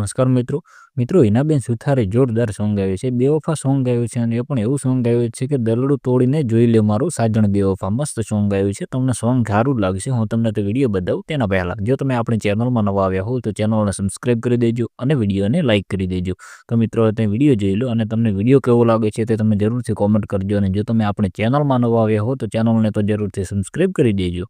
નમસ્કાર મિત્રો. મિત્રો હિનાબેન સુથારે જોરદાર સોંગ ગાયું છે. બેવફા સોંગ ગાયું છે અને એ પણ એવું સોંગ ગાયું છે કે દલડું તોડીને જોઈ લે મારું સાજણ બેવફા. મસ્ત સોંગ ગાયું છે. તમને સોંગ સારું લાગશે. હું તમને તો વિડીયો બતાવું તેના પહેલાં. જો તમે આપણી ચેનલમાં નવા આવ્યા હો તો ચેનલને સબસ્ક્રાઈબ કરી દેજો અને વિડીયોને લાઇક કરી દેજો. તો મિત્રો તમે વિડીયો જોઈ લો અને તમને વિડીયો કેવો લાગે છે તે તમે જરૂરથી કોમેન્ટ કરજો. અને જો તમે આપણી ચેનલમાં નવા આવ્યા હો તો ચેનલને તો જરૂરથી સબસ્ક્રાઈબ કરી દેજો.